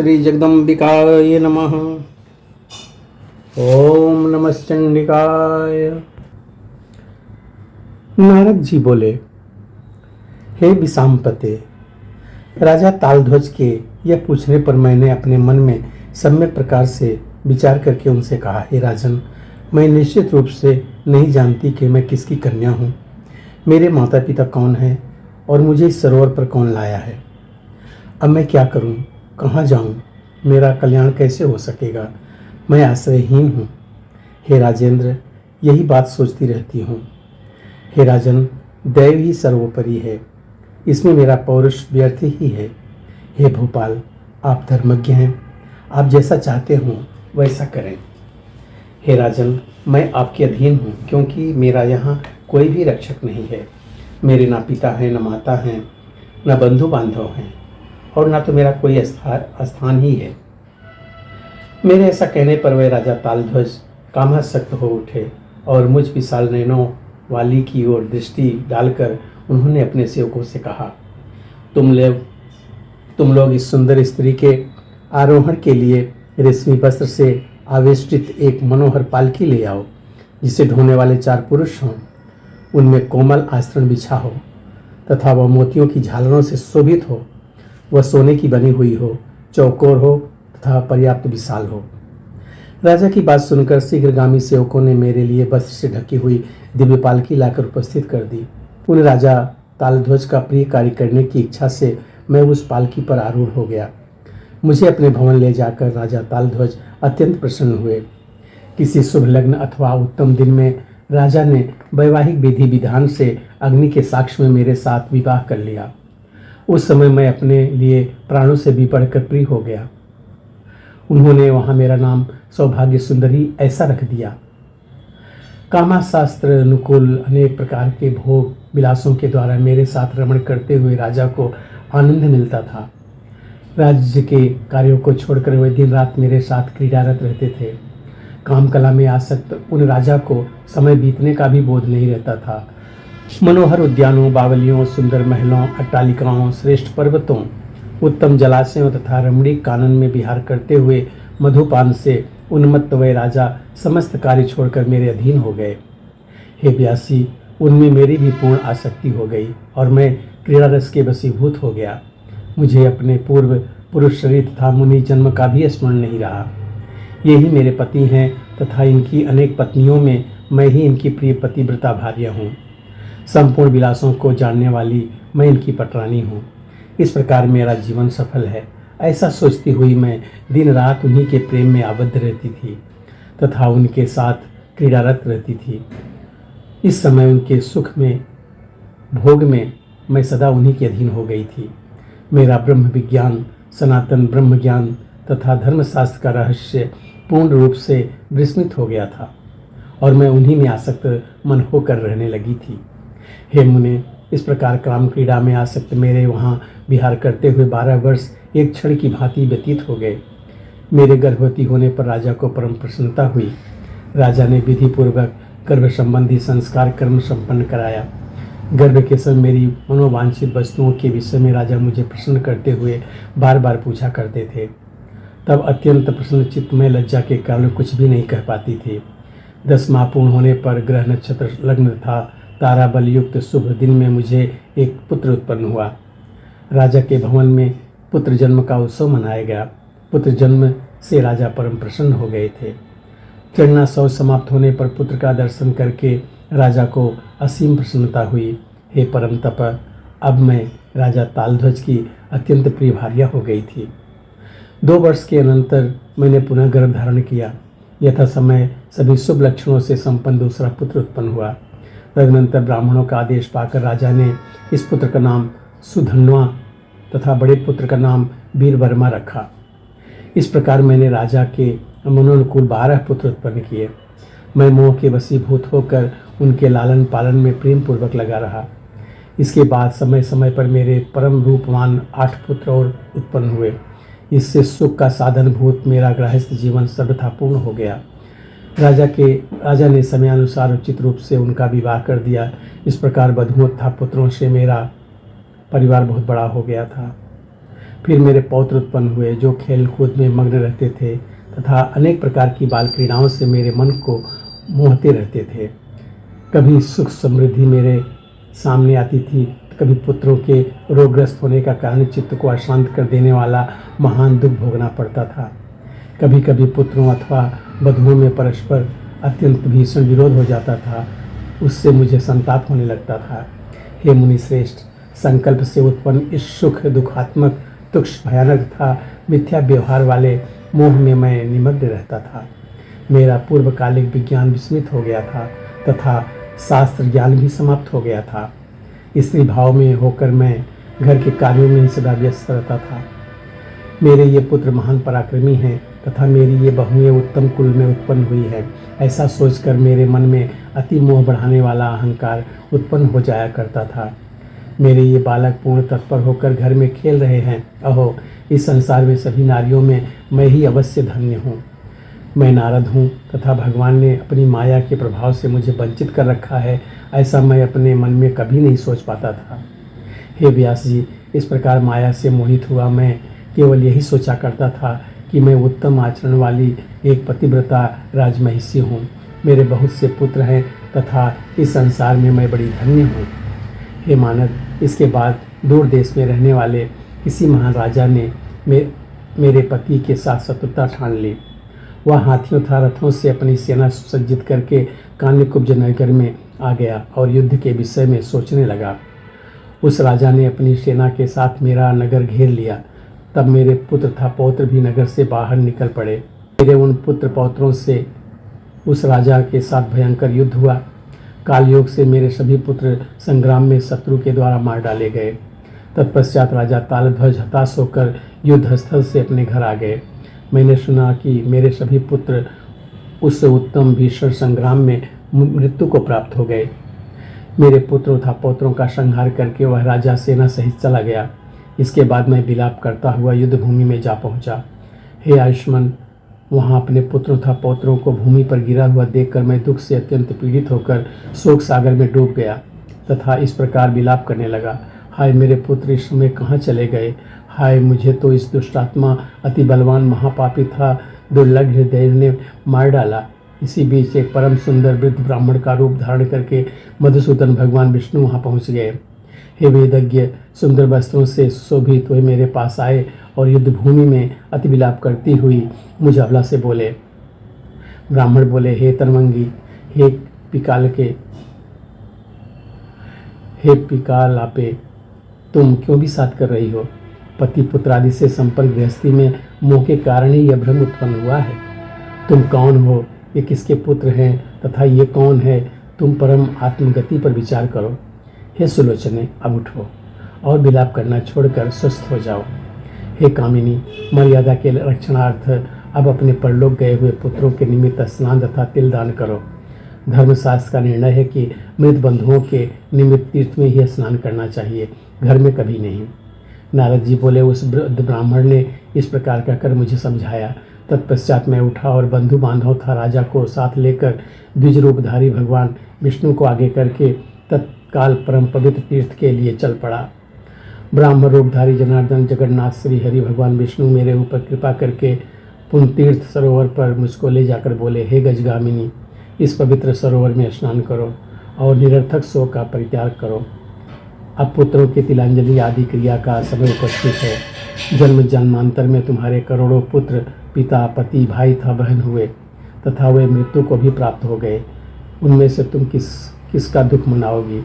श्री जगदम्बिकाय नमः। ओम नमश्चंडिकाय। नारद जी बोले, हे विषामपते, राजा तालध्वज के यह पूछने पर मैंने अपने मन में सम्यक प्रकार से विचार करके उनसे कहा, हे राजन, मैं निश्चित रूप से नहीं जानती कि मैं किसकी कन्या हूँ, मेरे माता पिता कौन हैं और मुझे इस सरोवर पर कौन लाया है। अब मैं क्या करूं, कहाँ जाऊं, मेरा कल्याण कैसे हो सकेगा, मैं आश्रयहीन हूँ। हे राजेंद्र, यही बात सोचती रहती हूँ। हे राजन, दैव ही सर्वोपरि है, इसमें मेरा पौरुष व्यर्थ ही है। हे भोपाल, आप धर्मज्ञ हैं, आप जैसा चाहते हो वैसा करें। हे राजन, मैं आपके अधीन हूँ, क्योंकि मेरा यहाँ कोई भी रक्षक नहीं है। मेरे ना पिता हैं, न माता हैं, न बंधु बांधव हैं, और ना तो मेरा कोई स्थान ही है। मेरे ऐसा कहने पर वह राजा तालध्वज कामासक्त हो उठे और मुझ विशाल नैनों वाली की ओर दृष्टि डालकर उन्होंने अपने सेवकों से कहा, तुम लोग इस सुंदर स्त्री के आरोहण के लिए रेशमी वस्त्र से आवेष्टित एक मनोहर पालकी ले आओ, जिसे ढोने वाले 4 पुरुष हों, उनमें कोमल आस्तरण बिछा हो तथा वह मोतियों की झालरों से शोभित हो, वह सोने की बनी हुई हो, चौकोर हो तथा पर्याप्त विशाल हो। राजा की बात सुनकर शीघ्रगामी सेवकों ने मेरे लिए वस्त्र से ढकी हुई दिव्य पालकी लाकर उपस्थित कर दी। उन राजा तालध्वज का प्रिय कार्य करने की इच्छा से मैं उस पालकी पर आरूढ़ हो गया। मुझे अपने भवन ले जाकर राजा तालध्वज अत्यंत प्रसन्न हुए। किसी शुभ लग्न अथवा उत्तम दिन में राजा ने वैवाहिक विधि विधान से अग्नि के साक्ष्य में मेरे साथ विवाह कर लिया। उस समय मैं अपने लिए प्राणों से भी बढ़कर प्रिय हो गया। उन्होंने वहाँ मेरा नाम सौभाग्य सुंदरी ऐसा रख दिया। कामाशास्त्र अनुकूल अनेक प्रकार के भोग विलासों के द्वारा मेरे साथ रमण करते हुए राजा को आनंद मिलता था। राज्य के कार्यों को छोड़कर वे दिन रात मेरे साथ क्रीड़ारत रहते थे। काम कला में आसक्त उन राजा को समय बीतने का भी बोध नहीं रहता था। मनोहर उद्यानों, बावलियों, सुंदर महलों, अट्टालिकाओं, श्रेष्ठ पर्वतों, उत्तम जलाशयों तथा रमणीक कानन में विहार करते हुए मधुपान से उन्मत्त वह राजा समस्त कार्य छोड़कर मेरे अधीन हो गए। हे व्यासी, उनमें मेरी भी पूर्ण आसक्ति हो गई और मैं क्रीड़ा रस के वशीभूत हो गया। मुझे अपने पूर्व पुरुष शरीर तथा मुनि जन्म का भी स्मरण नहीं रहा। यही मेरे पति हैं तथा इनकी अनेक पत्नियों में मैं ही इनकी प्रिय पतिव्रता भार्या हूँ। संपूर्ण विलासों को जानने वाली मैं इनकी पटरानी हूँ। इस प्रकार मेरा जीवन सफल है, ऐसा सोचती हुई मैं दिन रात उन्हीं के प्रेम में आबद्ध रहती थी तथा उनके साथ क्रीड़ारत रहती थी। इस समय उनके सुख में, भोग में मैं सदा उन्हीं के अधीन हो गई थी। मेरा ब्रह्म विज्ञान, सनातन ब्रह्म ज्ञान तथा धर्मशास्त्र का रहस्य पूर्ण रूप से विस्मृत हो गया था और मैं उन्हीं में आसक्त मन होकर रहने लगी थी। हे मुने, इस प्रकार काम क्रीड़ा में आसक्त मेरे वहाँ विहार करते हुए 12 वर्ष एक क्षण की भांति व्यतीत हो गए। मेरे गर्भवती होने पर राजा को परम प्रसन्नता हुई। राजा ने विधि पूर्वक गर्भ संबंधी संस्कार कर्म संपन्न कराया। गर्भ के समय मेरी मनोवांछित वस्तुओं के विषय में राजा मुझे प्रसन्न करते हुए बार बार पूछा करते थे। तब अत्यंत प्रसन्नचित्त में लज्जा के कारण कुछ भी नहीं कह पाती थी। 10 माह पूर्ण होने पर ग्रह नक्षत्र लग्न था तारा बलयुक्त शुभ दिन में मुझे एक पुत्र उत्पन्न हुआ। राजा के भवन में पुत्र जन्म का उत्सव मनाया गया। पुत्र जन्म से राजा परम प्रसन्न हो गए थे। चढ़ना सौ समाप्त होने पर पुत्र का दर्शन करके राजा को असीम प्रसन्नता हुई। हे परम तप, अब मैं राजा तालध्वज की अत्यंत प्रिय भार्या हो गई थी। 2 वर्ष के अनंतर मैंने पुनः गर्भ धारण किया। यथा समय सभी शुभ लक्षणों से संपन्न दूसरा पुत्र उत्पन्न हुआ। तदनंतर ब्राह्मणों का आदेश पाकर राजा ने इस पुत्र का नाम सुधन्वा तथा बड़े पुत्र का नाम वीरवर्मा रखा। इस प्रकार मैंने राजा के मनोनुकूल 12 पुत्र उत्पन्न किए। मैं मोह के वशीभूत होकर उनके लालन पालन में प्रेम पूर्वक लगा रहा। इसके बाद समय समय पर मेरे परम रूपवान 8 पुत्र और उत्पन्न हुए। इससे सुख का साधनभूत मेरा गृहस्थ जीवन सर्वथा पूर्ण हो गया। राजा ने समयानुसार उचित रूप से उनका विवाह कर दिया। इस प्रकार बधुओं तथा पुत्रों से मेरा परिवार बहुत बड़ा हो गया था। फिर मेरे पौत्र उत्पन्न हुए जो खेल कूद में मग्न रहते थे तथा अनेक प्रकार की बाल क्रीड़ाओं से मेरे मन को मोहते रहते थे। कभी सुख समृद्धि मेरे सामने आती थी, कभी पुत्रों के रोगग्रस्त होने का कारण चित्त को अशांत कर देने वाला महान दुख भोगना पड़ता था। कभी कभी पुत्रों अथवा बधुओं में परस्पर अत्यंत भीषण विरोध हो जाता था, उससे मुझे संताप होने लगता था। हे मुनि श्रेष्ठ, संकल्प से उत्पन्न इस सुख दुखात्मक तुक्ष भयानक तथा मिथ्या व्यवहार वाले मोह में मैं निमग्न रहता था। मेरा पूर्वकालिक विज्ञान विस्मित हो गया था तथा शास्त्र ज्ञान भी समाप्त हो गया था। स्त्री भाव में होकर मैं घर के कार्यों में ही सदा व्यस्त रहता था। मेरे ये पुत्र महान पराक्रमी हैं तथा मेरी ये बहुएं उत्तम कुल में उत्पन्न हुई है, ऐसा सोचकर मेरे मन में अति मोह बढ़ाने वाला अहंकार उत्पन्न हो जाया करता था। मेरे ये बालक पूर्ण तत्पर होकर घर में खेल रहे हैं। अहो, इस संसार में सभी नारियों में मैं ही अवश्य धन्य हूँ। मैं नारद हूँ तथा भगवान ने अपनी माया के प्रभाव से मुझे वंचित कर रखा है, ऐसा मैं अपने मन में कभी नहीं सोच पाता था। हे व्यास जी, इस प्रकार माया से मोहित हुआ मैं केवल यही सोचा करता था कि मैं उत्तम आचरण वाली एक पतिव्रता राजमहिषी हूँ। मेरे बहुत से पुत्र हैं तथा इस संसार में मैं बड़ी धन्य हूँ। हे मानव, इसके बाद दूर देश में रहने वाले किसी महान राजा ने मेरे पति के साथ शत्रुता ठान ली। वह हाथियों तथा रथों से अपनी सेना सुसज्जित करके कान्यकुब्ज नगर में आ गया और युद्ध के विषय में सोचने लगा। उस राजा ने अपनी सेना के साथ मेरा नगर घेर लिया। तब मेरे पुत्र तथा पौत्र भी नगर से बाहर निकल पड़े। मेरे उन पुत्र पौत्रों से उस राजा के साथ भयंकर युद्ध हुआ। कालयोग से मेरे सभी पुत्र संग्राम में शत्रु के द्वारा मार डाले गए। तत्पश्चात राजा तालध्वज हताश होकर युद्धस्थल से अपने घर आ गए। मैंने सुना कि मेरे सभी पुत्र उस उत्तम भीषण संग्राम में मृत्यु को प्राप्त हो गए। मेरे पुत्रों तथा पौत्रों का संहार करके वह राजा सेना सहित चला गया। इसके बाद मैं विलाप करता हुआ युद्ध भूमि में जा पहुंचा। हे आयुष्मान, वहां अपने पुत्रों तथा पौत्रों को भूमि पर गिरा हुआ देखकर मैं दुख से अत्यंत पीड़ित होकर शोक सागर में डूब गया तथा इस प्रकार विलाप करने लगा। हाय, मेरे पुत्र इस समय कहाँ चले गए? हाय, मुझे तो इस दुष्टात्मा अति बलवान महापापी था दुर्लभ देव ने मार डाला। इसी बीच एक परम सुंदर वृद्ध ब्राह्मण का रूप धारण करके मधुसूदन भगवान विष्णु वहाँ पहुँच गए। हे वेदज्ञ, सुंदर वस्त्रों से सुशोभित वे मेरे पास आए और युद्ध भूमि में अति विलाप करती हुई मुझ अबला से बोले। ब्राह्मण बोले, हे तनवंगी, हे पिकालापे, तुम क्यों भी साथ कर रही हो? पति पुत्र आदि से संपर्क गृहस्थी में मोह के कारण ही यह भ्रम उत्पन्न हुआ है। तुम कौन हो? ये किसके पुत्र हैं तथा ये कौन है? तुम परम आत्मगति पर विचार करो। हे सुलोचने, अब उठो और विलाप करना छोड़कर स्वस्थ हो जाओ। हे कामिनी, मर्यादा के रक्षणार्थ अब अपने परलोक गए हुए पुत्रों के निमित्त स्नान तथा तिल दान करो। धर्मशास्त्र का निर्णय है कि मृत बंधुओं के निमित्त तीर्थ में ही स्नान करना चाहिए, घर में कभी नहीं। नारद जी बोले, उस वृद्ध ब्राह्मण ने इस प्रकार कहकर मुझे समझाया। तत्पश्चात मैं उठा और बंधु बांधव था राजा को साथ लेकर द्विज रूपधारी भगवान विष्णु को आगे करके तत्काल परम पवित्र तीर्थ के लिए चल पड़ा। ब्राह्मण रूपधारी जनार्दन जगन्नाथ श्री हरि भगवान विष्णु मेरे ऊपर कृपा करके पुण्य तीर्थ सरोवर पर मुझको ले जाकर बोले, हे गजगामिनी, इस पवित्र सरोवर में स्नान करो और निरर्थक शोक का परित्याग करो। अब पुत्रों की तिलांजलि आदि क्रिया का समय उपस्थित है। जन्म जन्मांतर में तुम्हारे करोड़ों पुत्र पिता पति भाई तथा बहन हुए तथा वे मृत्यु को भी प्राप्त हो गए। उनमें से तुम किसका दुख मनाओगी?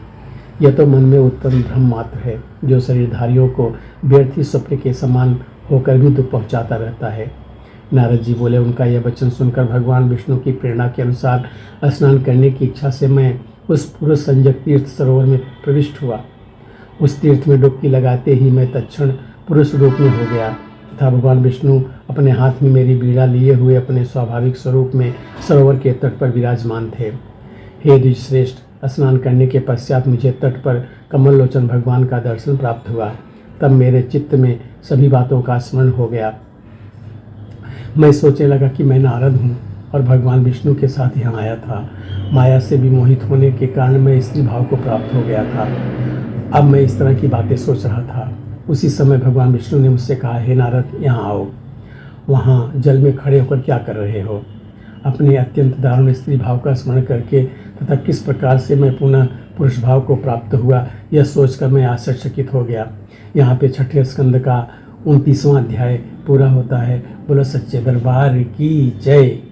यह तो मन में उत्पन्न भ्रम मात्र है जो शरीरधारियों को व्यर्थी स्वप्न के समान होकर भी दुख पहुंचाता रहता है। नारद जी बोले, उनका यह वचन सुनकर भगवान विष्णु की प्रेरणा के अनुसार स्नान करने की इच्छा से मैं उस पुरुष संजक तीर्थ सरोवर में प्रविष्ट हुआ। उस तीर्थ में डुबकी लगाते ही मैं तत्क्षण पुरुष रूप में हो गया तथा भगवान विष्णु अपने हाथ में मेरी बीड़ा लिए हुए अपने स्वाभाविक स्वरूप में सरोवर के तट पर विराजमान थे। हे द्विजश्रेष्ठ, स्नान करने के पश्चात मुझे तट पर कमल लोचन भगवान का दर्शन प्राप्त हुआ। तब मेरे चित्त में सभी बातों का स्मरण हो गया। मैं सोचने लगा कि मैं नारद हूँ और भगवान विष्णु के साथ यहाँ आया था। माया से विमोहित होने के कारण मैं स्त्री भाव को प्राप्त हो गया था। अब मैं इस तरह की बातें सोच रहा था। उसी समय भगवान विष्णु ने मुझसे कहा, हे नारद, यहाँ आओ। वहाँ जल में खड़े होकर क्या कर रहे हो? अपने अत्यंत दारुण स्त्री भाव का स्मरण करके तथा किस प्रकार से मैं पुनः पुरुष भाव को प्राप्त हुआ, यह सोचकर मैं आश्चर्यचकित हो गया। यहाँ पे 6ठे स्कंद का 29वां अध्याय पूरा होता है। बोलो सच्चे दरबार की जय।